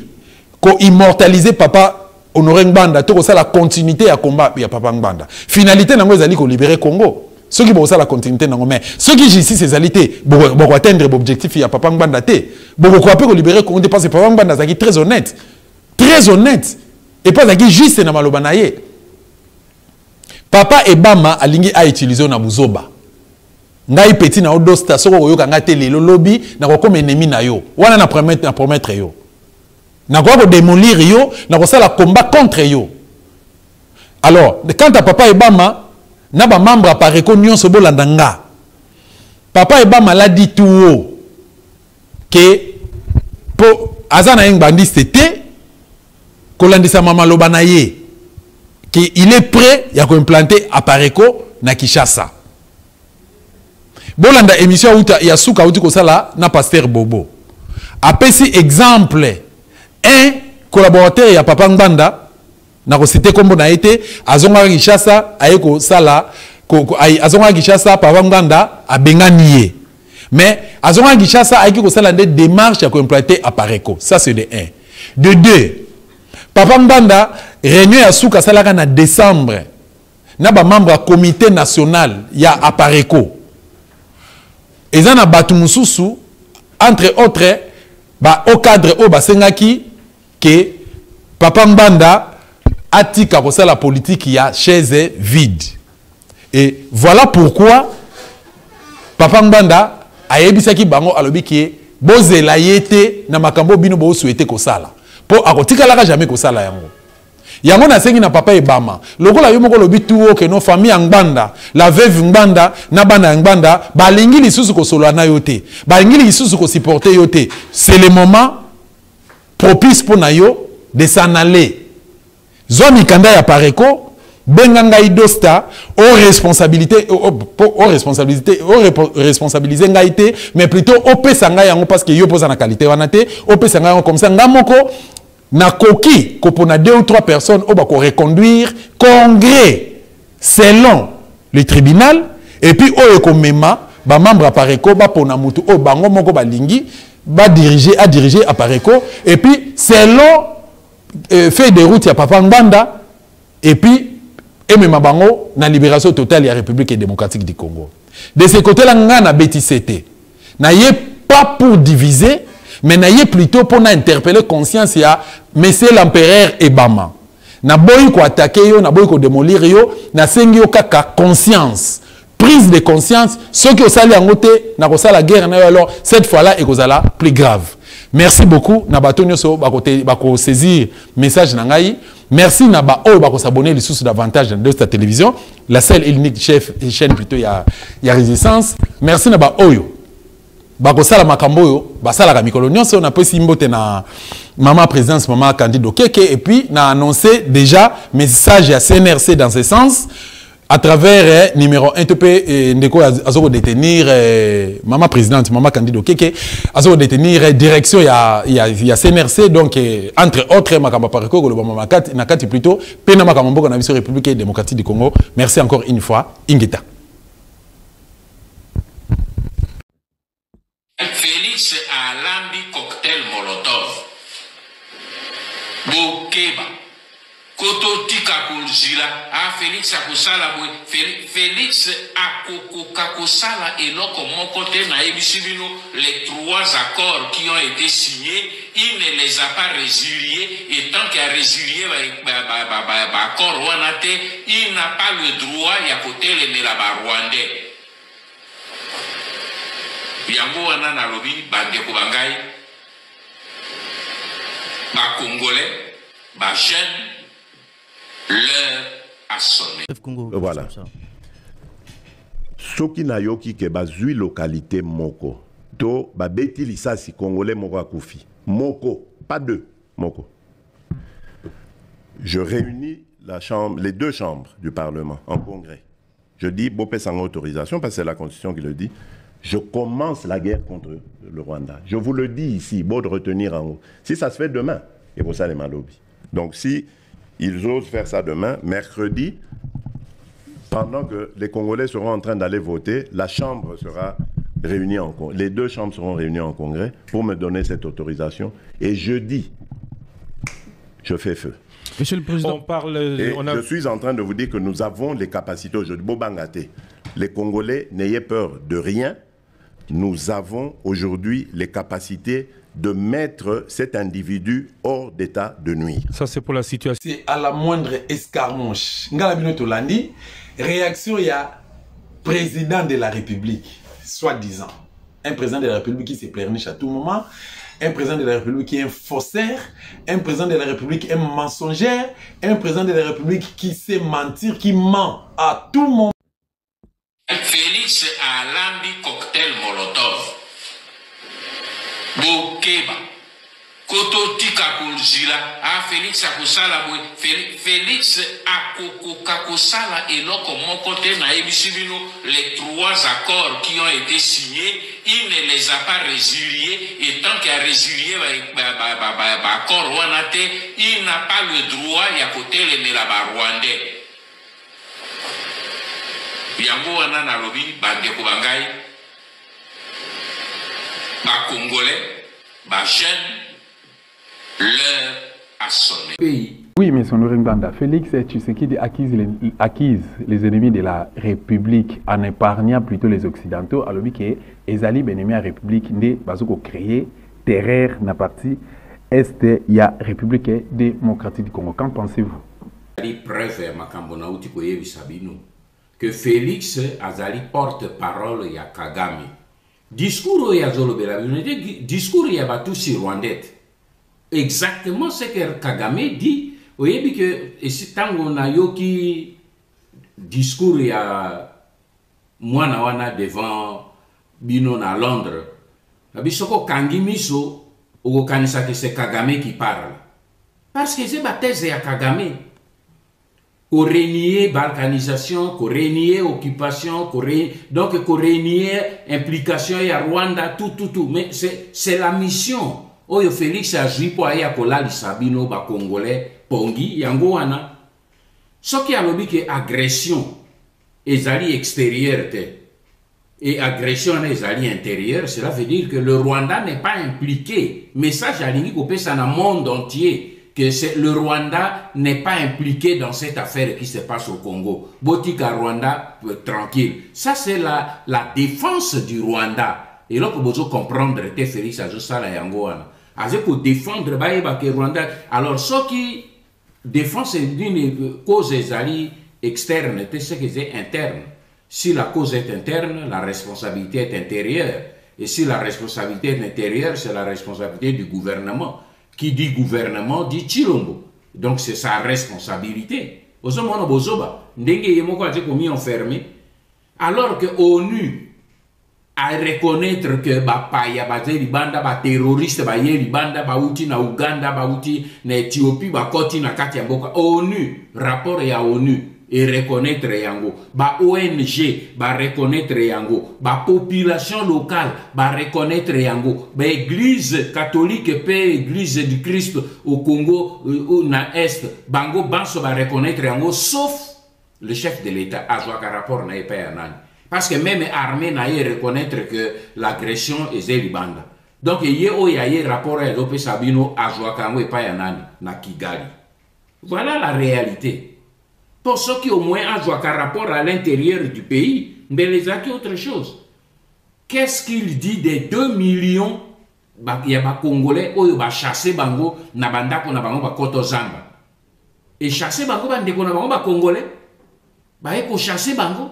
Speaker 1: immortaliser Papa Honoré Ngbanda, tout ça la continuité à combat de Papa Ngbanda. Finalité, vous allez libérer Congo. Ceux qui vont la continuité, mais ceux qui ici, ces alité, vont atteindre l'objectif de Papa Ngbanda. Vous croyez libérer Congo parce que Papa Ngbanda est très honnête. Très honnête. Et pas juste dans Malobanaye. Papa Ebama a utilisé na Buzoba. Ngai petit na odosta soko koyoka ngate lelo lobby na kokoma ennemi na yo wana na promettre yo na ko démolir yo na ko sala combat contre yo. Alors quand ta papa Ebama na ba membre à Pareko nyonso bolandanga papa Ebama l'a dit tout haut que pour azana eng bandiste te kolandisa mama lobanaye qu'il est prêt ya ko implanter à Pareko na Kinshasa. Bolanda émission ya suka uti ko sala na pasteur Bobo. Apesi exemple un collaborateur ya Papa Ngbanda na ko citer kombo na été azonga Kinshasa ayeko sala azonga Kinshasa Papa Ngbanda abenganie. Mais azonga Kinshasa ayeko sala des démarches ya ko implanter à Pareko. Ça c'est de 1. De 2. Papa Ngbanda réunion ya suka salaka na décembre. Na ba membre ya comité national ya Apareko. Eza na batu mususu entre autres ba au cadre o basengaki que Papa Ngbanda atika ko la politique ya chaise vide. Et voilà pourquoi Papa Ngbanda ayebisaki bango alobi ki bozela yete na makambo bino bo souhaiter ko sala. Po akotika la jamais ko sala yango. Yango na sengi na papa ebama. Lokola yo moko lobi tuo ke no famille Ngbanda, la veuve Ngbanda, na bana Ngbanda, balingi lisusu ko solo na yote. Balingi lisusu ko supporter yote. C'est le moment propice pour na yo de s'en aller. Zone kanda ya Pareko, benganga idosta aux responsabilités responsabiliser ngaité, mais plutôt au pesanga yango parce que yo posa na qualité wanate, au pesanga yango comme ça ngamoko na koki kopona 2 ou 3 personnes au bako reconduire congrès selon le tribunal et puis au komema ba membre à Pareko ba pona mutu o bango moko balingi ba diriger à Pareko et puis selon fait des routes ya Papa Ngbanda et puis emema bango na libération totale ya République démocratique du Congo. De ce côté là ngana betisete na yé pas pour diviser mais n'ayez plutôt pour interpeller conscience ya monsieur l'empereur Ebama. Na boyi ko attaquer yo, na boyi ko démolir yo, na sengi yo kaka conscience, prise de conscience, ceux qui ont sali en côté, na ko sala guerre na yo alors cette fois-là et kozala plus grave. Merci beaucoup na batonyo so bako saisir message na ngai. Merci na ba o bako s'abonner les sources davantage de cette télévision, la seule et unique chaîne plutôt ya résistance. Merci na ba oyo bakosala makambo yo basala ka mikolo nyonso na pesi mbote na maman présidence maman candidat Keke et puis na annoncé déjà message à CNRC dans ce sens à travers numéro 1 TP ndeko azoko détenir maman présidente maman candidat Keke azoko détenir direction ya CNRC donc entre autres makambo Pareko ko maman makati na kati plutôt pena makambo mboka na biso République démocratique du Congo. Merci encore une fois Ingeta.
Speaker 2: Félix a lambi cocktail molotov. Bokeba. Koto tika kulzila. A Félix a kusala boy. Félix a kakosala eloko mokote na ebisibino les 3 accords qui ont été signés. Il ne les a pas résiliés. Et tant qu'il a résilié accord wanate, il n'a pas le droit ya kote le melaba rwandais. Yango wana na lobi bandeko bangai ba congolais ba jeune l'heure a sonné.
Speaker 3: Voilà. Soki na yoki ke bazui localité moko to ba beti lisasi congolais moko akufi moko pas 2 moko. Je réunis les 2 chambres du Parlement en congrès. Je dis bopé sans autorisation parce que c'est la constitution qui le dit. Je commence la guerre contre le Rwanda. Je vous le dis ici, beau de retenir en haut. Si ça se fait demain, et pour ça les malobis. Donc si ils osent faire ça demain, mercredi, pendant que les Congolais seront en train d'aller voter, la Chambre sera réunie en congrès. Les 2 chambres seront réunies en congrès pour me donner cette autorisation. Et jeudi, je fais feu.
Speaker 4: Monsieur le Président,
Speaker 3: je suis en train de vous dire que nous avons les capacités aujourd'hui. Bobangaté, les Congolais, n'ayez peur de rien. Nous avons aujourd'hui les capacités de mettre cet individu hors d'état de nuire.
Speaker 4: Ça, c'est pour la situation.
Speaker 1: C'est à la moindre escarmouche. Ngalabino Tolandi, réaction, il y a président de la République, soi-disant. Un président de la République qui se pleurniche à tout moment. Un président de la République qui est un faussaire. Un président de la République qui est un mensongère. Un président de la République qui sait mentir, qui ment à tout moment.
Speaker 2: Félix a lambi cocktail molotov. Bokeba. Koto tika kolzila a Félix akosala boy Félix akosala eloko moko te na yebisi bino les 3 accords qui ont été signés, il ne les a pas résiliés et tant qu'il a résilié accord wana te, il n'a pas le droit ya kotelemela ba Rwandais. Yango wana na lobi bandeko bangai ba Congolais ba jeune l'heure a sonné.
Speaker 1: Oui, mais son Banda, Félix Tshisekedi acquise les ennemis de la République en épargnant plutôt les Occidentaux. Alors que Ezali Benemi à République ne bazoko créer terreur na partie est il y a République démocratique du Congo. Qu'en pensez-vous?
Speaker 5: Preuve makambona uti ko yebisabino que Félix azali porte-parole ya Kagame. Discours ya zolobela discours ya batusi rwandais. Exactement ce que Kagame dit. Vous voyez que si tango na yoki discours ya mwana wana devant bino na Londres, bisoko kangi miso ou kanisa que c'est Kagame qui parle. Parce que c'est la thèse ya Kagame. Qu'on renier balkanisation, qu'on renier occupation, donc qu'on renier implication ya Rwanda, tout. Mais c'est la mission. Oyo Félix a joué pour aller à Kolali Sabino, ba Congolais, Pongi, yango wana. Ce qui a lobby que agression, ezali extérieure et agression ezali intérieure, cela veut dire que le Rwanda n'est pas impliqué. Message à l'Ingi Kopé, ça dans le monde entier. Que le Rwanda n'est pas impliqué dans cette affaire qui se passe au Congo. Botika Rwanda, tranquille. Ça, c'est la défense du Rwanda. Et là, vous devez comprendre que Félix a juste ça la yangoana. Pour défendre le Rwanda. Alors, ce qui défend, c'est une cause externe, c'est ce qui est interne. Si la cause est interne, la responsabilité est intérieure. Et si la responsabilité est intérieure, c'est la responsabilité du gouvernement. Qui dit gouvernement dit Chilombo. Donc c'est sa responsabilité. Alors que l'ONU a reconnaître que Bapaya, Banda, ba terroriste, ba Banda, ba outi na Uganda, ba outi na Éthiopie, ba koti na Katiamboka. ONU, rapport ya ONU. Et reconnaître yango, ba ONG, ba reconnaître yango, ba population locale, ba reconnaître yango, ba église catholique et église du Christ au Congo ou na Est, bango banso ba reconnaître yango, sauf le chef de l'État, a joué un rapport na pas yanani. Parce que même l'armée n'a pas reconnaître que l'agression est Zélibanda. Donc il y a un rapport à Lopé Sabino, a joué un pas yanani, na Kigali. Voilà la réalité. Pour ceux qui au moins ont un rapport à l'intérieur du pays, mais les acquis autre chose. Qu'est-ce qu'il dit des 2 millions il y a des Congolais qui ont chassé Bango, Nabanda, Bango, Koto Zamba. Et chasser Bango, Bango, Congolais, ils ont chassé Bango.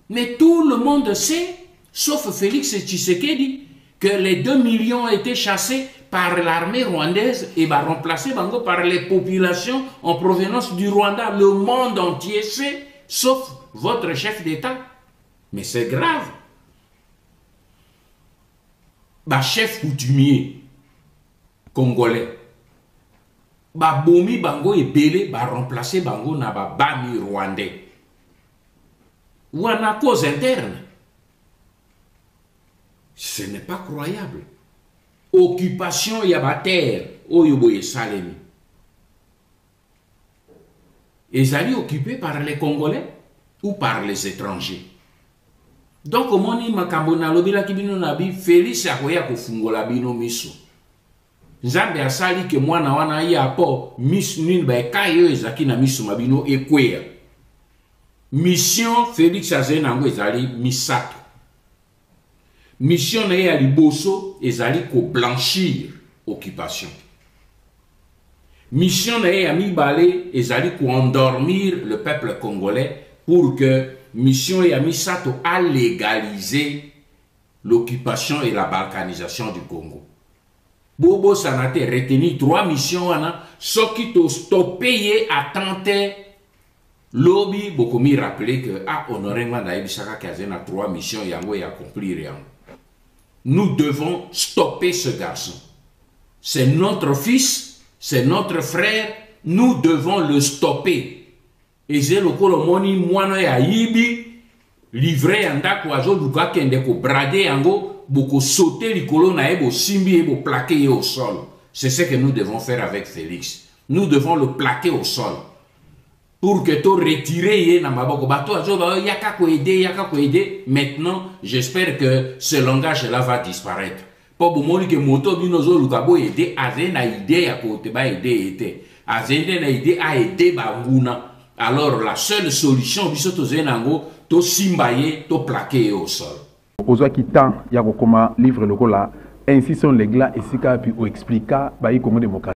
Speaker 5: Mais tout le monde sait, sauf Félix Tshisekedi, que les 2 millions ont été chassés par l'armée rwandaise et remplacés par les populations en provenance du Rwanda. Le monde entier sait, sauf votre chef d'État. Mais c'est grave. Chef coutumier congolais, bomi bango et belé, remplacer bango na bami rwandais. Ou à cause interne. Ce n'est pas croyable. Occupation yabater, oyoboye salemi. Ils allaient occupés par les Congolais ou par les étrangers. Donc, comment ni makambona lobila kibino nabi Félix akoya kofungola bino miso. Nzambe asali ke mwana wana ya po miss nin ba kayo ezaki na miso mabino ekwea. Mission Félix azenango ezali misato. Mission na liboso ezali ko blanchir occupation. Mission na mibale ezali ko endormir le peuple congolais pour que mission ya misato a légaliser l'occupation et la balkanisation du Congo. Bobo sanate retenu 3 missions wana soki to stopper à tenter lobby beaucoup mi rappeler que honoré ngwana ebisaka kazena 3 missions yango ya accomplir yango. Nous devons stopper ce garçon. C'est notre fils, c'est notre frère, nous devons le stopper. Et c'est le colomoni moino ya yibi, livré en dakwazo, luka kende ko brade yango, boko sauter l'icolo na ebo simbi ebo plaqué au sol. C'est ce que nous devons faire avec Félix. Nous devons le plaquer au sol. Pour que tu retires maintenant, j'espère que ce langage-là va disparaître. Pour que moto binozo lukabo aider azena idée à côté ba aider azena idée à aider banguna. Alors la seule solution bisoto zenango to simbaye to plaquer au sol.
Speaker 1: Ozwa kitan ya kokoma livre lokola ainsi sont les glas et sika puis expliquer ba Congo démocratique.